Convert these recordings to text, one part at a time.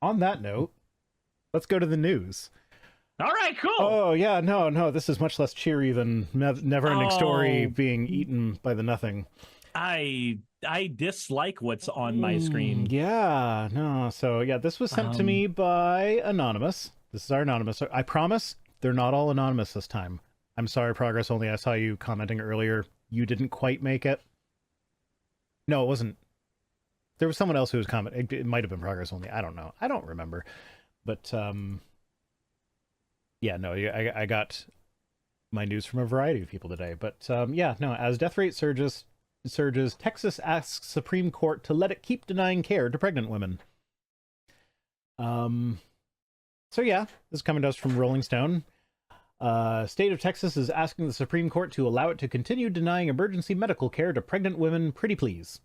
on that note, let's go to the news. All right, cool. Oh, yeah, no, this is much less cheery than Neverending Story being eaten by the Nothing. I dislike what's on my screen. Yeah, no, so yeah, this was sent to me by Anonymous. This is our Anonymous. I promise they're not all anonymous this time. I'm sorry, Progress Only. I saw you commenting earlier. You didn't quite make it. No, it wasn't. There was someone else who was commenting. It might have been Progress Only. I don't know. I don't remember. But, yeah, no, I got my news from a variety of people today. But, yeah, no, as death rate surges, Texas asks Supreme Court to let it keep denying care to pregnant women. So, yeah, this is coming to us from Rolling Stone. State of Texas is asking the Supreme Court to allow it to continue denying emergency medical care to pregnant women, pretty please.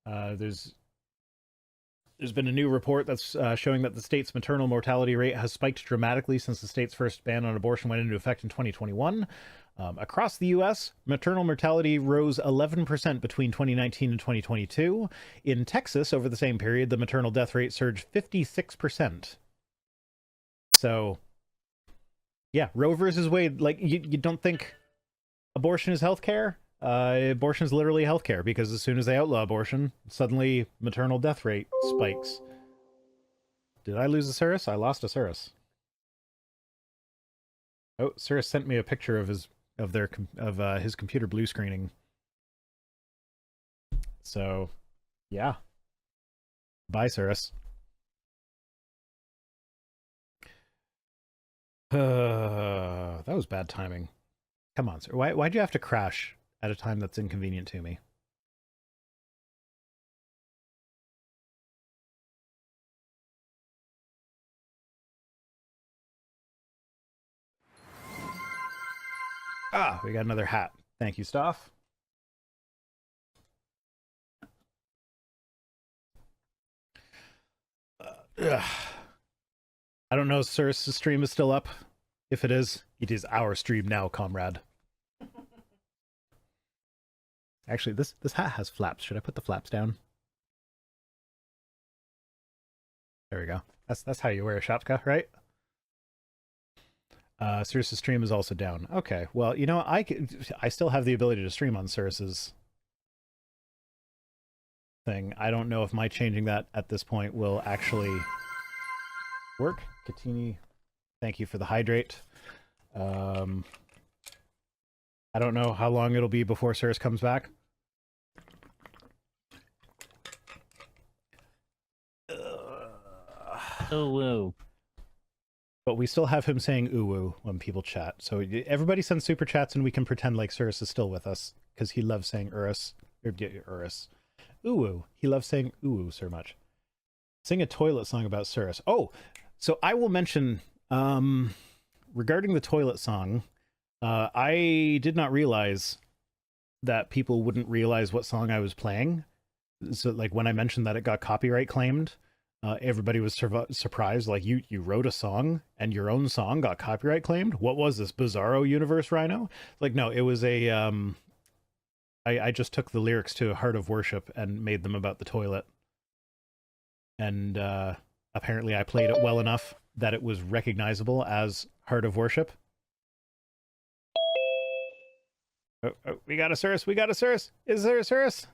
There's been a new report that's showing that the state's maternal mortality rate has spiked dramatically since the state's first ban on abortion went into effect in 2021. Across the U.S., maternal mortality rose 11% between 2019 and 2022. In Texas, over the same period, the maternal death rate surged 56%. So, yeah, Roe versus Wade, like, you don't think abortion is healthcare? Abortion is literally healthcare, because as soon as they outlaw abortion, suddenly maternal death rate spikes. Did I lose a Suris? I lost a Suris. Oh, Suris sent me a picture of his computer blue screening. So, yeah. Bye, Suris. That was bad timing. Come on, sir. Why'd you have to crash at a time that's inconvenient to me? Ah, we got another hat. Thank you, Stoff. I don't know if Suris' stream is still up. If it is our stream now, comrade. Actually, this hat has flaps. Should I put the flaps down? There we go. That's how you wear a shapka, right? Suris' stream is also down. Okay, well, you know, I still have the ability to stream on Suris' thing. I don't know if my changing that at this point will actually work. Katini, thank you for the hydrate. I don't know how long it'll be before Suris comes back. Oh, whoa. But we still have him saying ooh when people chat. So everybody send super chats and we can pretend like Suris is still with us, because he loves saying Urus. Urus. Ooh. He loves saying ooh so much. Sing a toilet song about Suris. Oh, so I will mention, regarding the toilet song, I did not realize that people wouldn't realize what song I was playing. So, like, when I mentioned that it got copyright claimed, everybody was surprised. Like, you wrote a song and your own song got copyright claimed? What was this, Bizarro Universe Rhino? Like, no, it was a, I just took the lyrics to Heart of Worship and made them about the toilet. And, apparently I played it well enough that it was recognizable as Heart of Worship. Oh, we got a Suris, we got a Suris! Is there a Suris?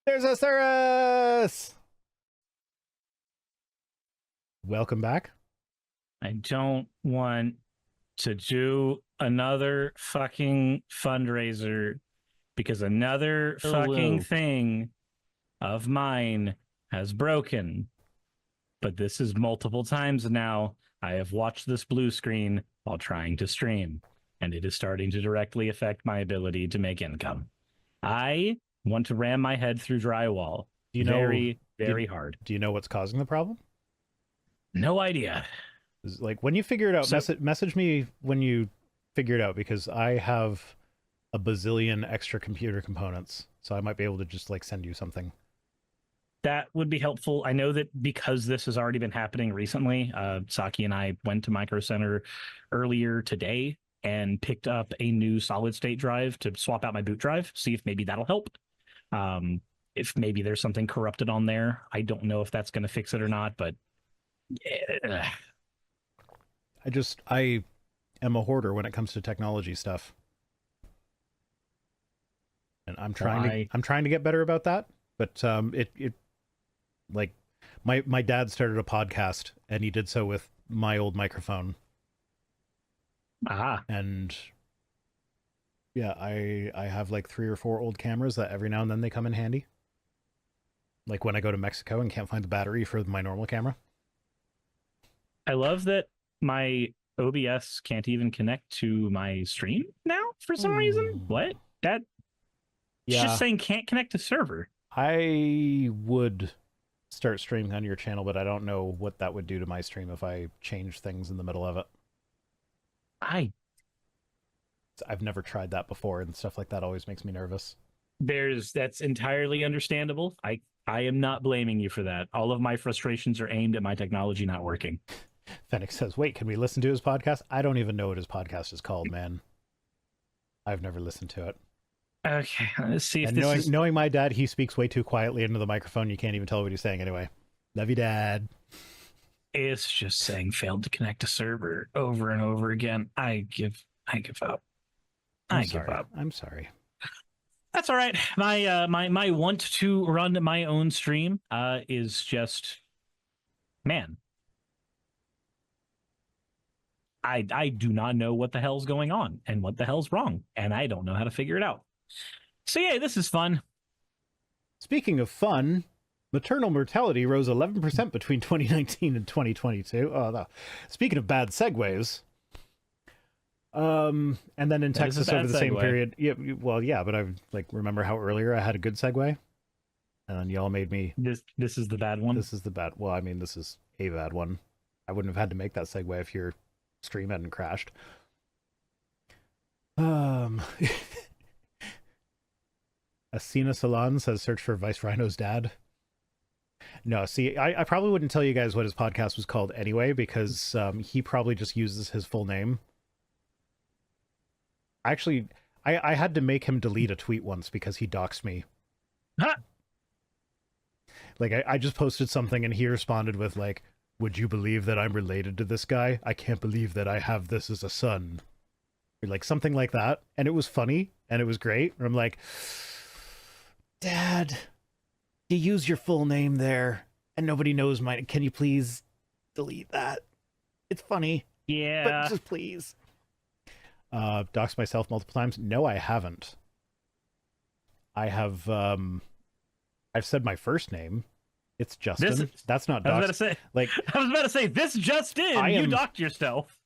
There's a Suris! Welcome back. I don't want to do another fucking fundraiser because another fucking thing of mine has broken. But this is multiple times now. I have watched this blue screen while trying to stream, and it is starting to directly affect my ability to make income. I want to ram my head through drywall. Very hard. Do you know what's causing the problem? No idea. Like, when you figure it out, message me when you figure it out, because I have a bazillion extra computer components, so I might be able to just, like, send you something. That would be helpful. I know that because this has already been happening recently, Saki and I went to Micro Center earlier today and picked up a new solid state drive to swap out my boot drive, see if maybe that'll help. If maybe there's something corrupted on there. I don't know if that's going to fix it or not, but Yeah. I am a hoarder when it comes to technology stuff. And I'm trying to get better about that, but it like my dad started a podcast and he did so with my old microphone. And yeah, I have like 3 or 4 old cameras that every now and then they come in handy. Like when I go to Mexico and can't find the battery for my normal camera. I love that my OBS can't even connect to my stream now for some reason. What? That it's just saying can't connect to server. I would start streaming on your channel, but I don't know what that would do to my stream if I change things in the middle of it. I've never tried that before, and stuff like that always makes me nervous. That's entirely understandable. I am not blaming you for that. All of my frustrations are aimed at my technology not working. Fennec says, wait, can we listen to his podcast? I don't even know what his podcast is called, man. I've never listened to it. Okay, let's see if knowing my dad, he speaks way too quietly into the microphone. You can't even tell what he's saying anyway. Love you, Dad. It's just saying failed to connect to server over and over again. I give up. I give up. I'm sorry. That's all right. My want to run my own stream is just, man. I do not know what the hell's going on and what the hell's wrong, and I don't know how to figure it out. So yeah, this is fun. Speaking of fun, maternal mortality rose 11% between 2019 and 2022. Oh, no. Speaking of bad segues, and then in Texas over the same period. Yeah, well, yeah, but I like remember how earlier I had a good segue, and then y'all made me. This is the bad one. This is the bad. Well, I mean, this is a bad one. I wouldn't have had to make that segue if your stream hadn't crashed. Asina Salon says search for Vice Rhino's dad. No, see, I probably wouldn't tell you guys what his podcast was called anyway, because he probably just uses his full name. Actually, I had to make him delete a tweet once because he doxed me. Huh? Like, I just posted something and he responded with, like, would you believe that I'm related to this guy? I can't believe that I have this as a son. Or like something like that. And it was funny and it was great. And I'm like, Dad, you use your full name there and nobody knows mine. Can you please delete that? It's funny. Yeah. But just please. Doxed myself multiple times. No, I haven't. I have, I've said my first name. It's Justin. That's not doxed. I was about to say, this just in. You doxed yourself.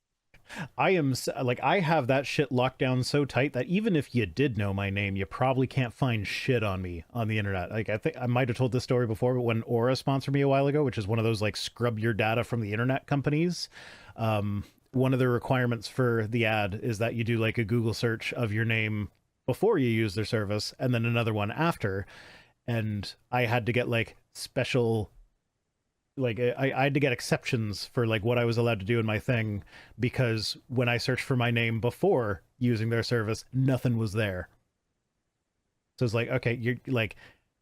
I am like, I have that shit locked down so tight that even if you did know my name, you probably can't find shit on me on the internet. Like, I think I might have told this story before, but when Aura sponsored me a while ago, which is one of those like scrub your data from the internet companies, one of the requirements for the ad is that you do like a Google search of your name before you use their service and then another one after. And I had to get like special, like I had to get exceptions for like what I was allowed to do in my thing, because when I searched for my name before using their service, nothing was there. So it's like, okay, you're like,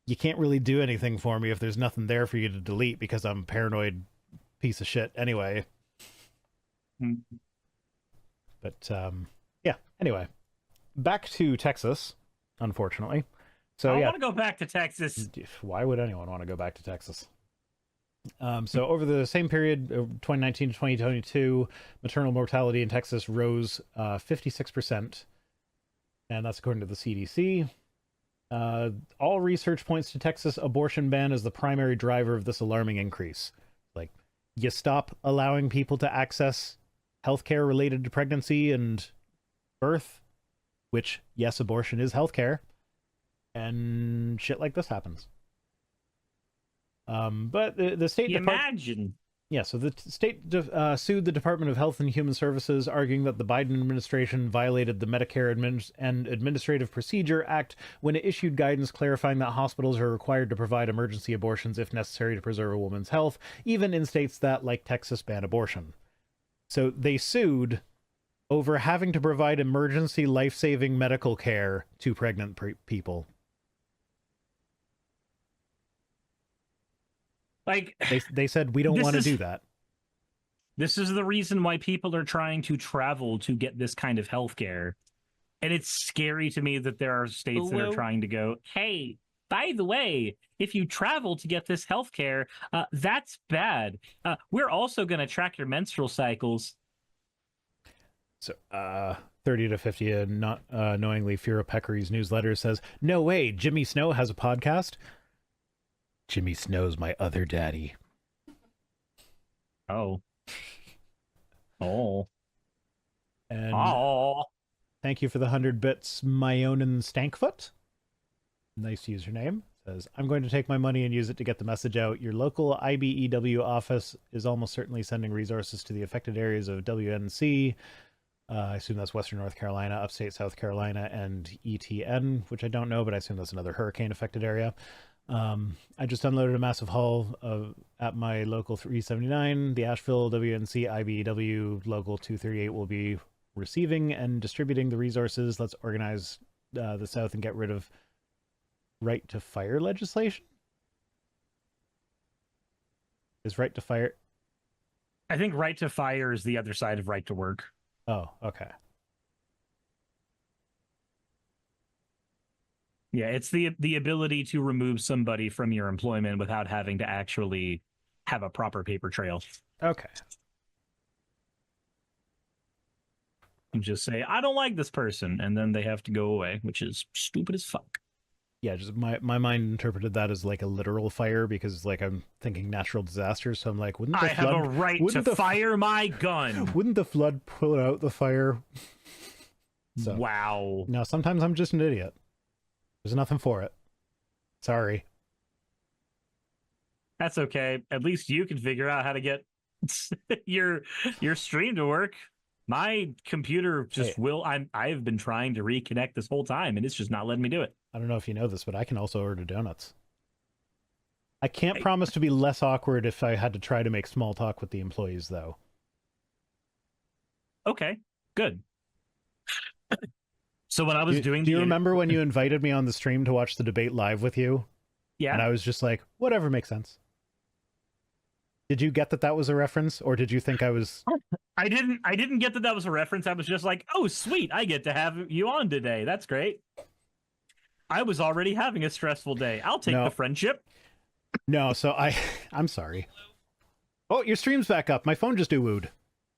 you can't really do anything for me if there's nothing there for you to delete, because I'm a paranoid piece of shit anyway. But yeah, anyway, back to Texas, unfortunately. So I want to go back to Texas. Why would anyone want to go back to Texas? So over the same period, 2019 to 2022, maternal mortality in Texas rose 56%. And that's according to the CDC. All research points to Texas abortion ban as the primary driver of this alarming increase. Like, you stop allowing people to access healthcare related to pregnancy and birth, which, yes, abortion is healthcare, and shit like this happens. But the state Imagine. Yeah, so the state sued the Department of Health and Human Services, arguing that the Biden administration violated the Medicare and Administrative Procedure Act when it issued guidance clarifying that hospitals are required to provide emergency abortions if necessary to preserve a woman's health, even in states that, like Texas, ban abortion. So they sued over having to provide emergency life-saving medical care to pregnant people. Like, they said, we don't want to do that. This is the reason why people are trying to travel to get this kind of healthcare. And it's scary to me that there are states that are trying to go, hey, by the way, if you travel to get this healthcare, that's bad. We're also going to track your menstrual cycles. So, 30 to 50, not knowingly, Fira Peccary's newsletter says, no way, Jimmy Snow has a podcast? Jimmy Snow's my other daddy. Oh. Oh. And oh. Thank you for the 100 bits, Myonin Stankfoot. Nice username. Says, I'm going to take my money and use it to get the message out. Your local IBEW office is almost certainly sending resources to the affected areas of WNC. I assume that's Western North Carolina, upstate South Carolina, and ETN, which I don't know, but I assume that's another hurricane-affected area. I just unloaded a massive haul at my local 379. The Asheville WNC IBEW local 238 will be receiving and distributing the resources. Let's organize the South and get rid of right to fire legislation. Is right to fire? I think right to fire is the other side of right to work. Oh, okay. Yeah, it's the ability to remove somebody from your employment without having to actually have a proper paper trail. Okay. And just say, I don't like this person, and then they have to go away, which is stupid as fuck. Yeah, just my mind interpreted that as like a literal fire because like I'm thinking natural disasters, so I'm like, wouldn't the I have a right to fire my gun. Wouldn't the flood put out the fire? So, wow. No, sometimes I'm just an idiot. There's nothing for it. Sorry. That's okay. At least you can figure out how to get your stream to work. My computer just I've been trying to reconnect this whole time, and it's just not letting me do it. I don't know if you know this, but I can also order donuts. I can't promise to be less awkward if I had to try to make small talk with the employees, though. Okay, good. So when I was doing do you remember when you invited me on the stream to watch the debate live with you? Yeah. And I was just like, whatever makes sense. Did you get that was a reference, or did you think I was... I didn't get that was a reference. I was just like, oh, sweet, I get to have you on today. That's great. I was already having a stressful day. I'll take the friendship. No, so I'm sorry. Oh, your stream's back up. My phone just ooh-wooed.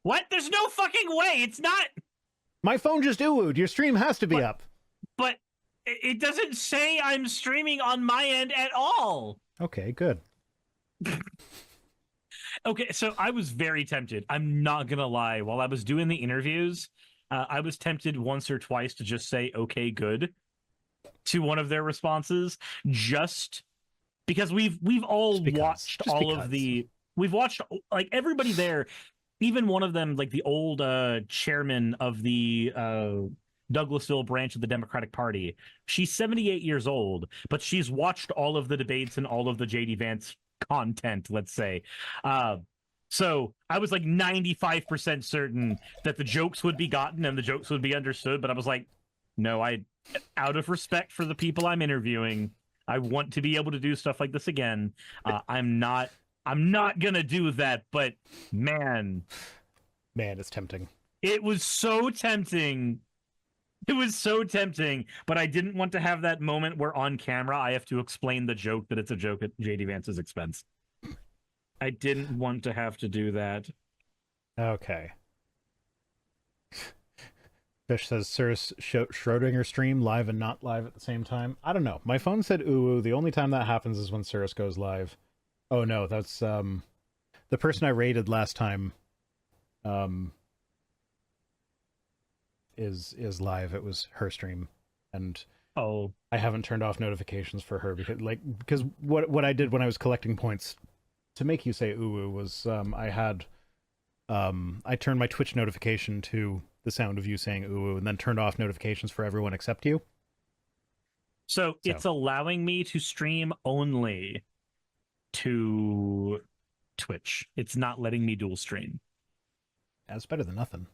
What? There's no fucking way. It's not... My phone just ooh-wooed. Your stream has to be up. But it doesn't say I'm streaming on my end at all. Okay, good. Okay, so I was very tempted. I'm not going to lie. While I was doing the interviews, I was tempted once or twice to just say, okay, good, to one of their responses, just because we've all watched all of the... We've watched, like, everybody there, even one of them, like the old chairman of the Douglasville branch of the Democratic Party. She's 78 years old, but she's watched all of the debates and all of the JD Vance content, let's say. So I was like 95% certain that the jokes would be gotten and the jokes would be understood, but I was like, no, out of respect for the people I'm interviewing, I want to be able to do stuff like this again. I'm not gonna do that, but man, it's tempting. It was so tempting. It was so tempting, but I didn't want to have that moment where on camera I have to explain the joke that it's a joke at JD Vance's expense. I didn't want to have to do that. Okay. Fish says, Suris Schrodinger stream live and not live at the same time. I don't know. My phone said ooh. The only time that happens is when Suris goes live. Oh no, that's the person I raided last time is live. It was her stream, and I haven't turned off notifications for her because what I did when I was collecting points to make you say ooh was I turned my Twitch notification to the sound of you saying ooh and then turned off notifications for everyone except you. So it's allowing me to stream only to Twitch. It's not letting me dual stream. That's better than nothing.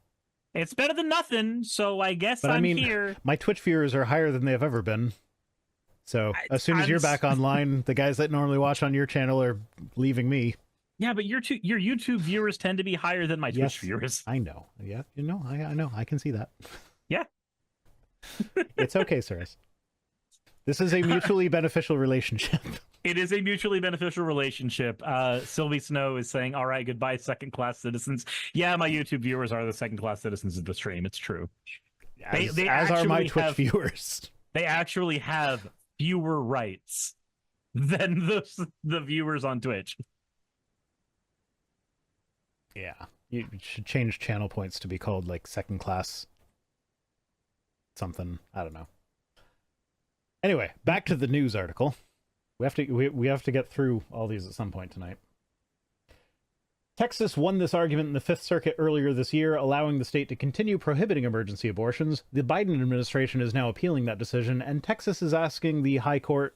It's better than nothing, so I guess I'm here. My Twitch viewers are higher than they have ever been. So as soon as you're back online, the guys that normally watch on your channel are leaving me. Yeah, but your YouTube viewers tend to be higher than my Yes, Twitch viewers. I know. Yeah, I know. I can see that. Yeah. It's okay, Suris. This is a mutually beneficial relationship. It is a mutually beneficial relationship. Sylvie Snow is saying, all right, goodbye, second-class citizens. Yeah, my YouTube viewers are the second-class citizens of the stream. It's true. As are my Twitch viewers. They actually have fewer rights than the viewers on Twitch. Yeah. You should change channel points to be called, like, second-class something. I don't know. Anyway, back to the news article. We have to get through all these at some point tonight. Texas won this argument in the Fifth Circuit earlier this year, allowing the state to continue prohibiting emergency abortions. The Biden administration is now appealing that decision, and Texas is asking the High Court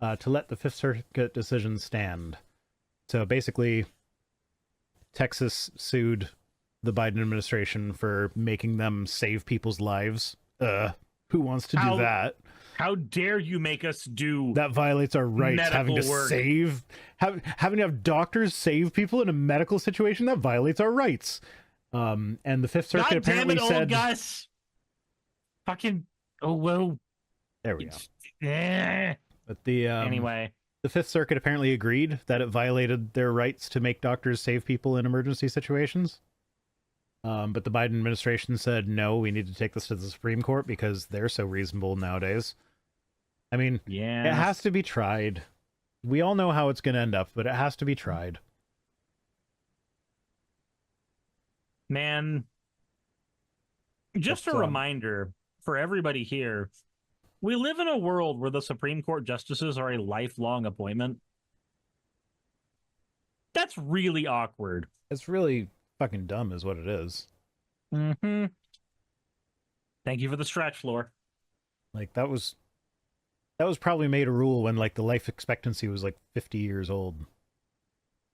to let the Fifth Circuit decision stand. So basically, Texas sued the Biden administration for making them save people's lives. Who wants to do that? How dare you make us do that? Violates our rights. Having to work. having to have doctors save people in a medical situation, that violates our rights. And the Fifth Circuit apparently said, old Gus. Fucking well. There we go. Eh. But the anyway, the Fifth Circuit apparently agreed that it violated their rights to make doctors save people in emergency situations. But the Biden administration said, no, we need to take this to the Supreme Court because they're so reasonable nowadays. I mean, yeah, it has to be tried. We all know how it's going to end up, but it has to be tried. Man, just a reminder for everybody here, we live in a world where the Supreme Court justices are a lifelong appointment. That's really awkward. It's really fucking dumb is what it is. Mm-hmm. Thank you for the stretch, floor. Like, that was probably made a rule when, like, the life expectancy was, like, 50 years old.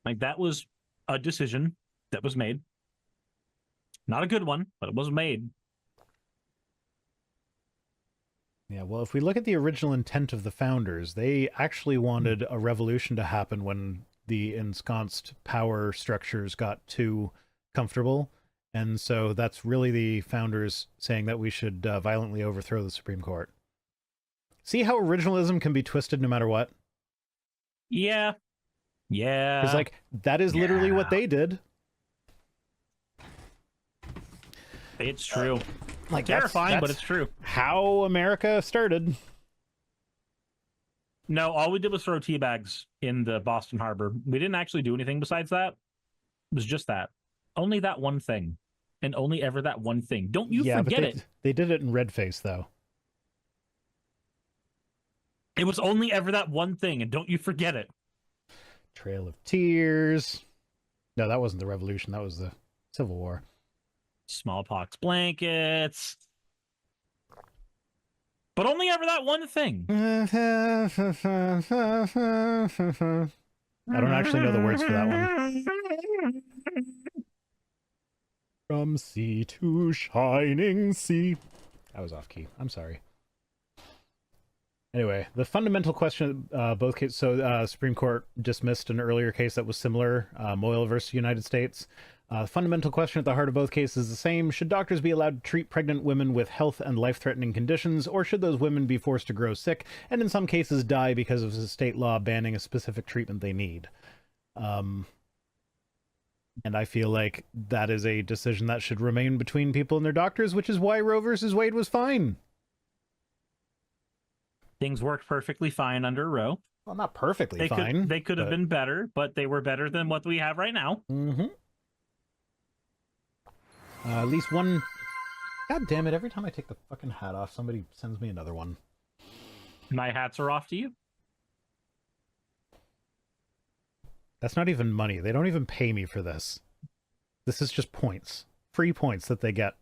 Like, that was a decision that was made. Not a good one, but it was made. Yeah, well, if we look at the original intent of the founders, they actually wanted a revolution to happen when the ensconced power structures got too comfortable. And so that's really the founders saying that we should violently overthrow the Supreme Court. See how originalism can be twisted no matter what? Yeah. Yeah. Because, like, that is literally what they did. It's true. Like, terrifying, but it's true. How America started. No, all we did was throw tea bags in the Boston Harbor. We didn't actually do anything besides that. It was just that. Only that one thing. And only ever that one thing. Don't you forget it. They did it in red face, though. It was only ever that one thing, and don't you forget it. Trail of Tears. No, that wasn't the Revolution. That was the Civil War. Smallpox blankets. But only ever that one thing. I don't actually know the words for that one. From sea to shining sea. I was off key. I'm sorry. Anyway, the fundamental question, both cases, so Supreme Court dismissed an earlier case that was similar, Moyle versus United States. Fundamental question at the heart of both cases is the same. Should doctors be allowed to treat pregnant women with health and life-threatening conditions, or should those women be forced to grow sick and in some cases die because of a state law banning a specific treatment they need? And I feel like that is a decision that should remain between people and their doctors, which is why Roe versus Wade was fine. Things worked perfectly fine under Roe. Well, not perfectly fine. They could have been better, but they were better than what we have right now. Mm-hmm. At least one... God damn it, every time I take the fucking hat off, somebody sends me another one. My hats are off to you? That's not even money. They don't even pay me for this. This is just points. Free points that they get.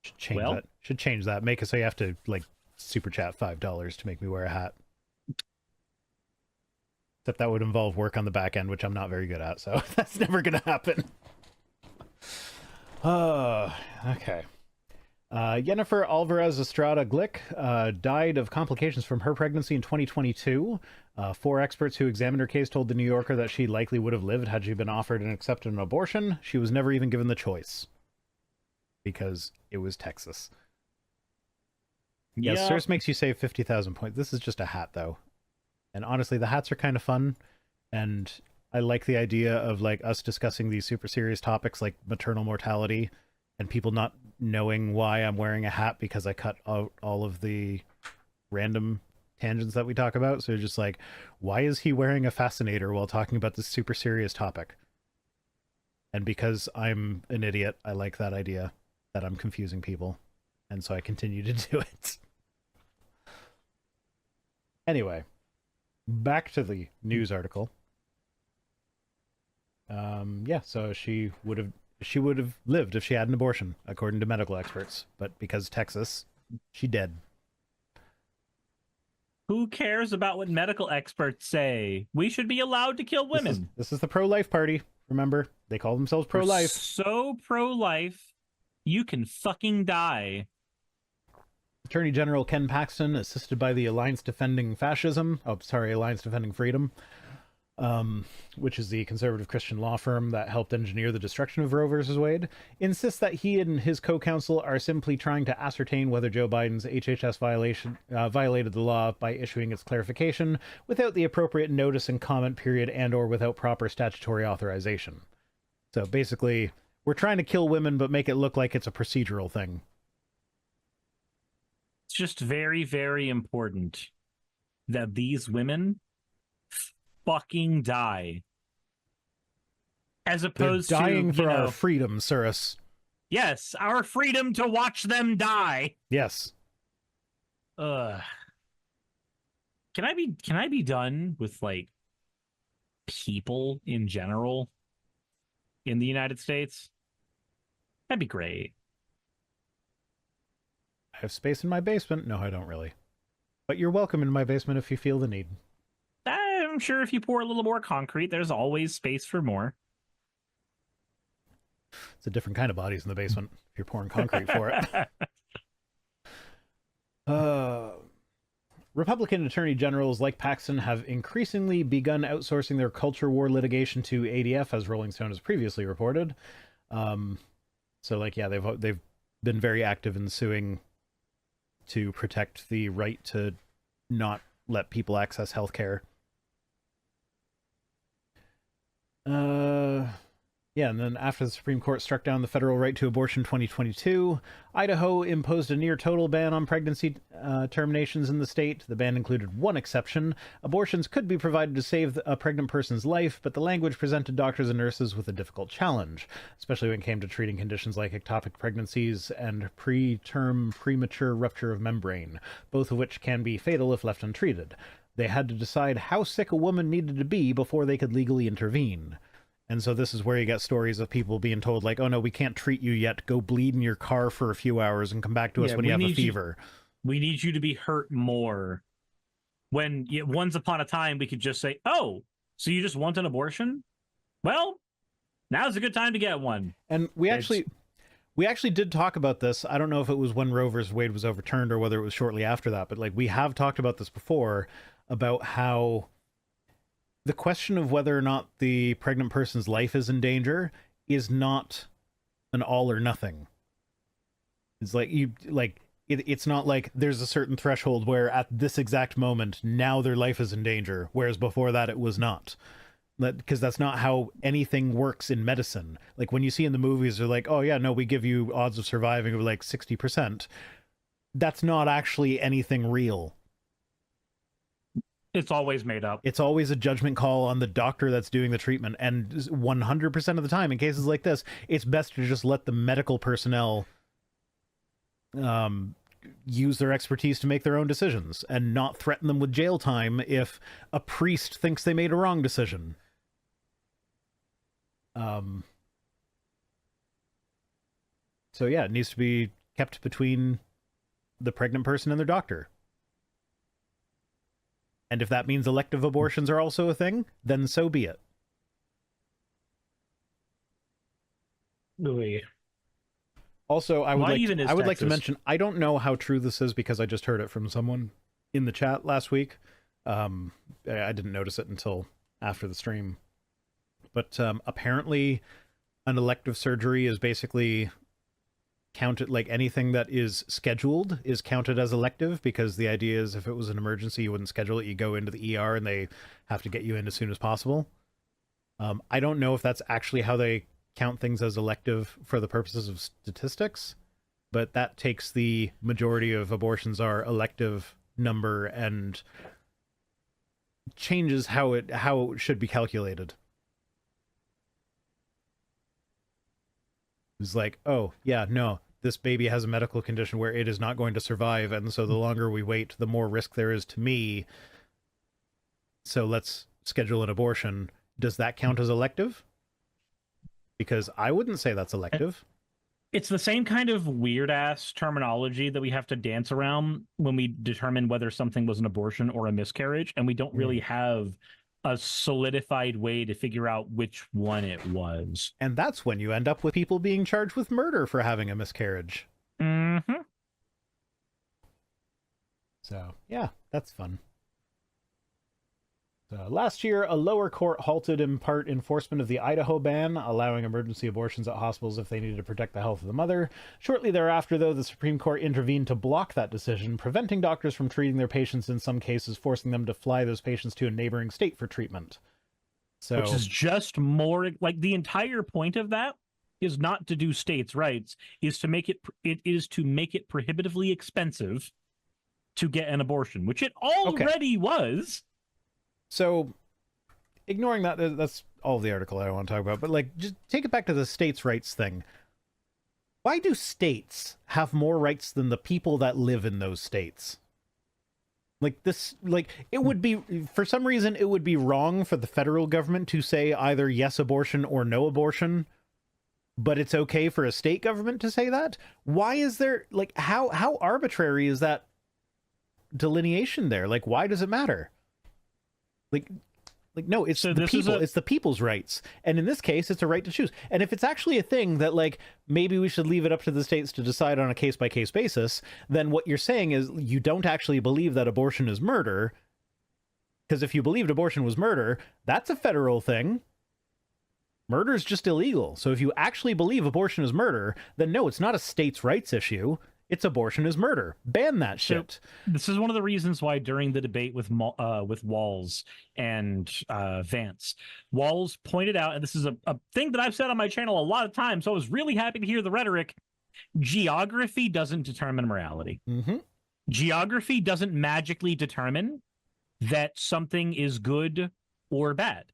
Should change that. Should change that. Make it so you have to, like, super chat $5 to make me wear a hat. Except that would involve work on the back end, which I'm not very good at, so that's never going to happen. Okay. Jennifer Alvarez Estrada Glick died of complications from her pregnancy in 2022. Four experts who examined her case told The New Yorker that she likely would have lived had she been offered and accepted an abortion. She was never even given the choice because it was Texas. Yes, Suris makes you save 50,000 points. This is just a hat, though. And honestly, the hats are kind of fun. And I like the idea of like us discussing these super serious topics like maternal mortality and people not knowing why I'm wearing a hat because I cut out all of the random tangents that we talk about. So just like, why is he wearing a fascinator while talking about this super serious topic? And because I'm an idiot, I like that idea that I'm confusing people. And so I continue to do it. Anyway, back to the news article. Yeah, so she would have lived if she had an abortion, according to medical experts. But because Texas, she dead. Who cares about what medical experts say? We should be allowed to kill women. This is the pro-life party. Remember, they call themselves pro-life. So pro-life, you can fucking die. Attorney General Ken Paxton, assisted by the Alliance Defending Freedom, which is the conservative Christian law firm that helped engineer the destruction of Roe v. Wade, insists that he and his co-counsel are simply trying to ascertain whether Joe Biden's HHS violated the law by issuing its clarification without the appropriate notice and comment period and/or without proper statutory authorization. So basically, we're trying to kill women but make it look like it's a procedural thing. It's just very, very important that these women fucking die. As opposed They're dying to, for our freedom, Suris. Yes, our freedom to watch them die. Yes. Can I be done with like people in general in the United States? That'd be great. I have space in my basement. No, I don't really. But you're welcome in my basement if you feel the need. I'm sure if you pour a little more concrete, there's always space for more. It's a different kind of bodies in the basement if you're pouring concrete for it. Republican attorney generals like Paxton have increasingly begun outsourcing their culture war litigation to ADF, as Rolling Stone has previously reported. So, like, yeah, they've been very active in suing to protect the right to not let people access healthcare. Yeah, and then after the Supreme Court struck down the federal right to abortion in 2022, Idaho imposed a near-total ban on pregnancy terminations in the state. The ban included one exception. Abortions could be provided to save a pregnant person's life, but the language presented doctors and nurses with a difficult challenge, especially when it came to treating conditions like ectopic pregnancies and preterm premature rupture of membrane, both of which can be fatal if left untreated. They had to decide how sick a woman needed to be before they could legally intervene. And so this is where you get stories of people being told, like, oh, no, we can't treat you yet. Go bleed in your car for a few hours and come back to us when you have a fever. We need you to be hurt more. When once upon a time, we could just say, oh, so you just want an abortion? Well, now's a good time to get one. And we actually did talk about this. I don't know if it was when Roe versus Wade was overturned or whether it was shortly after that. But, like, we have talked about this before, about how the question of whether or not the pregnant person's life is in danger is not an all or nothing. It's like it's not like there's a certain threshold where at this exact moment now their life is in danger, whereas before that it was not. Because that's not how anything works in medicine. Like when you see in the movies, they're like, oh yeah, no, we give you odds of surviving of like 60%. That's not actually anything real. It's always made up. It's always a judgment call on the doctor that's doing the treatment. And 100% of the time, in cases like this, it's best to just let the medical personnel use their expertise to make their own decisions and not threaten them with jail time if a priest thinks they made a wrong decision. So yeah, it needs to be kept between the pregnant person and their doctor. And if that means elective abortions are also a thing, then so be it. Really? Also, I would Why like even to, is I would like to Texas? mention, I don't know how true this is because I just heard it from someone in the chat last week. I didn't notice it until after the stream. But apparently an elective surgery is basically counted, like anything that is scheduled is counted as elective, because the idea is if it was an emergency, you wouldn't schedule it. You go into the ER and they have to get you in as soon as possible. I don't know if that's actually how they count things as elective for the purposes of statistics, but that takes the majority of abortions are elective number and changes how it should be calculated. It's like, oh yeah, no, this baby has a medical condition where it is not going to survive, and so the longer we wait, the more risk there is to me. So let's schedule an abortion. Does that count as elective? Because I wouldn't say that's elective. It's the same kind of weird ass terminology that we have to dance around when we determine whether something was an abortion or a miscarriage, and we don't really have a solidified way to figure out which one it was. And that's when you end up with people being charged with murder for having a miscarriage. Mm-hmm. So, yeah, that's fun. Last year, a lower court halted in part enforcement of the Idaho ban, allowing emergency abortions at hospitals if they needed to protect the health of the mother. Shortly thereafter, though, the Supreme Court intervened to block that decision, preventing doctors from treating their patients, in some cases forcing them to fly those patients to a neighboring state for treatment. So, Which is just more like the entire point of that is not to do states' rights, is to make it prohibitively expensive to get an abortion, which it already was. So, ignoring that, that's all the article I want to talk about. But, like, just take it back to the states' rights thing. Why do states have more rights than the people that live in those states? Like, this, like, it would be, for some reason, it would be wrong for the federal government to say either yes abortion or no abortion, but it's okay for a state government to say that? Why is there, like, how arbitrary is that delineation there? Like, why does it matter? Like no, it's the people. It's the people's rights, and in this case, it's a right to choose. And if it's actually a thing that, like, maybe we should leave it up to the states to decide on a case by case basis, then what you're saying is you don't actually believe that abortion is murder. Because if you believed abortion was murder, that's a federal thing. Murder is just illegal. So if you actually believe abortion is murder, then no, it's not a states' rights issue. It's abortion is murder. Ban that shit. So this is one of the reasons why during the debate with Walls and Vance, Walls pointed out, and this is a thing that I've said on my channel a lot of times, so I was really happy to hear the rhetoric. Geography doesn't determine morality. Mm-hmm. Geography doesn't magically determine that something is good or bad.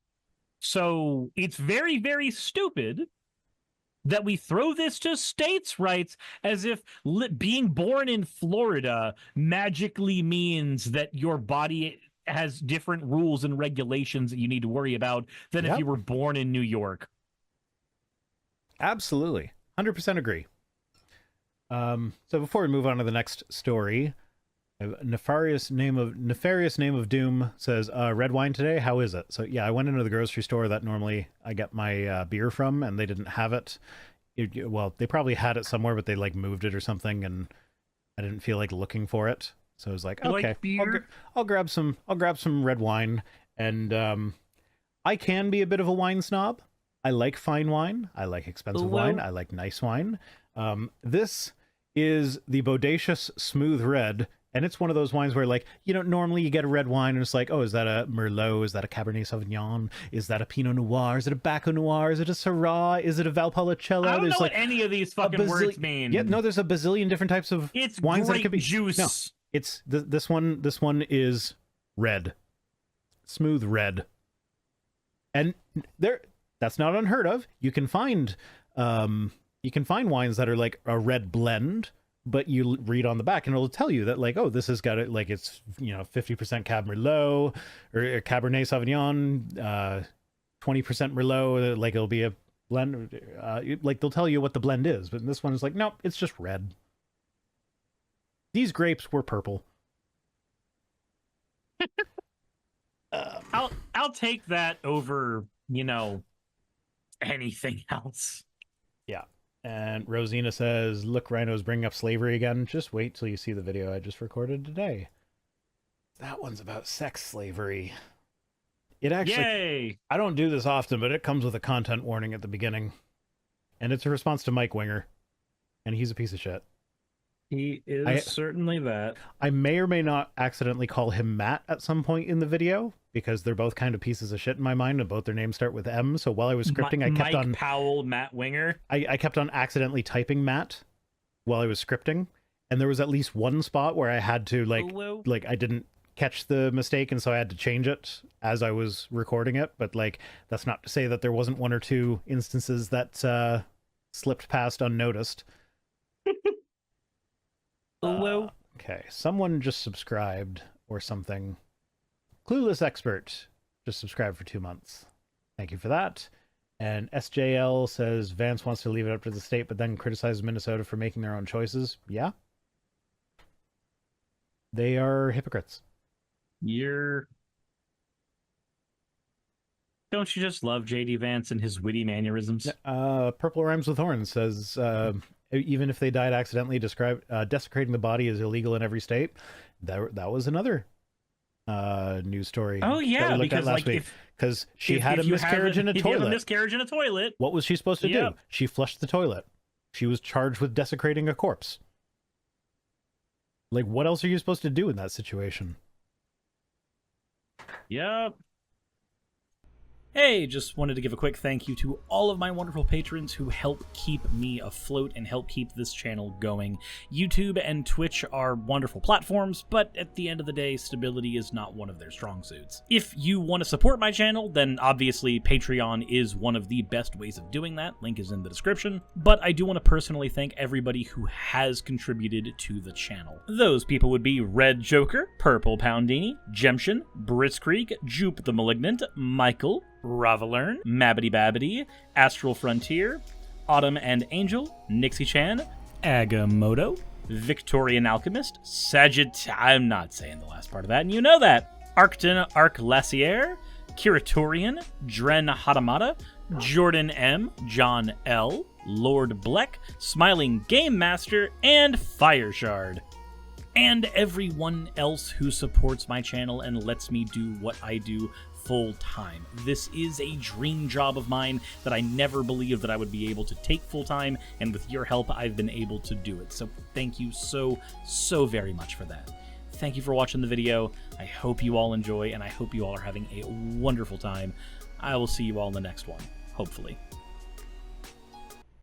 So it's very, very stupid that we throw this to states' rights as if being born in Florida magically means that your body has different rules and regulations that you need to worry about than if you were born in New York. Absolutely. 100% agree. So before we move on to the next story, Nefarious Name of Doom says, red wine today, how is it? So yeah, I went into the grocery store that normally I get my beer from, and they didn't have it. Well, they probably had it somewhere, but they like moved it or something, and I didn't feel like looking for it. So I was like, okay, I'll grab some red wine. And I can be a bit of a wine snob. I like fine wine. I like expensive wine. I like nice wine. This is the Bodacious Smooth Red. And it's one of those wines where, like, you know, normally you get a red wine and it's like, oh, is that a Merlot? Is that a Cabernet Sauvignon? Is that a Pinot Noir? Is it a Baco Noir? Is it a Syrah? Is it a Valpolicella? I don't know what any of these fucking words mean. Yeah, no, there's a bazillion different types of wines that it could be. Juice. No, it's this one. This one is red, smooth red, and that's not unheard of. You can find wines that are like a red blend. But you read on the back and it'll tell you that, like, oh, this has got it, like, it's, you know, 50% Cab Merlot or Cabernet Sauvignon, 20% Merlot, like it'll be a blend, like they'll tell you what the blend is. But this one is like, nope, it's just red. These grapes were purple. I'll take that over, you know, anything else. Yeah. And Rosina says, look, Rhino's bringing up slavery again. Just wait till you see the video I just recorded today. That one's about sex slavery. It actually... Yay! I don't do this often, but it comes with a content warning at the beginning. And it's a response to Mike Winger. And he's a piece of shit. He is certainly that. I may or may not accidentally call him Matt at some point in the video, because they're both kind of pieces of shit in my mind, and both their names start with M. So while I was scripting, I kept Mike Powell, Matt Winger. I kept on accidentally typing Matt while I was scripting, and there was at least one spot where I had to like I didn't catch the mistake, and so I had to change it as I was recording it. But like, that's not to say that there wasn't one or two instances that slipped past unnoticed. Okay, someone just subscribed or something. Clueless Expert just subscribed for 2 months. Thank you for that. And SJL says Vance wants to leave it up to the state, but then criticizes Minnesota for making their own choices. Yeah. They are hypocrites. Don't you just love JD Vance and his witty mannerisms? Purple Rhymes with Horns says, even if they died accidentally, desecrating the body is illegal in every state. That was another news story. Oh yeah, because last week, because she had a miscarriage in a toilet. If you have a miscarriage in a toilet, what was she supposed to do? She flushed the toilet. She was charged with desecrating a corpse. Like, what else are you supposed to do in that situation? Yep. Hey, just wanted to give a quick thank you to all of my wonderful patrons who help keep me afloat and help keep this channel going. YouTube and Twitch are wonderful platforms, but at the end of the day, stability is not one of their strong suits. If you want to support my channel, then obviously Patreon is one of the best ways of doing that. Link is in the description. But I do want to personally thank everybody who has contributed to the channel. Those people would be Red Joker, Purple Poundini, Jemshin, Britzkrieg, Jupe the Malignant, Michael, Ravalern, Mabbity Babbity, Astral Frontier, Autumn and Angel, Nixie Chan, Agamotto, Victorian Alchemist, I'm not saying the last part of that, and you know that, Arcton Arclacier, Kiratorian, Dren Hadamata, Jordan M, John L, Lord Bleck, Smiling Game Master, and Fireshard. And everyone else who supports my channel and lets me do what I do full time. This is a dream job of mine that I never believed that I would be able to take full time, and with your help, I've been able to do it. So thank you so very much for that. Thank you for watching the video. I hope you all enjoy, and I hope you all are having a wonderful time. I will see you all in the next one, hopefully.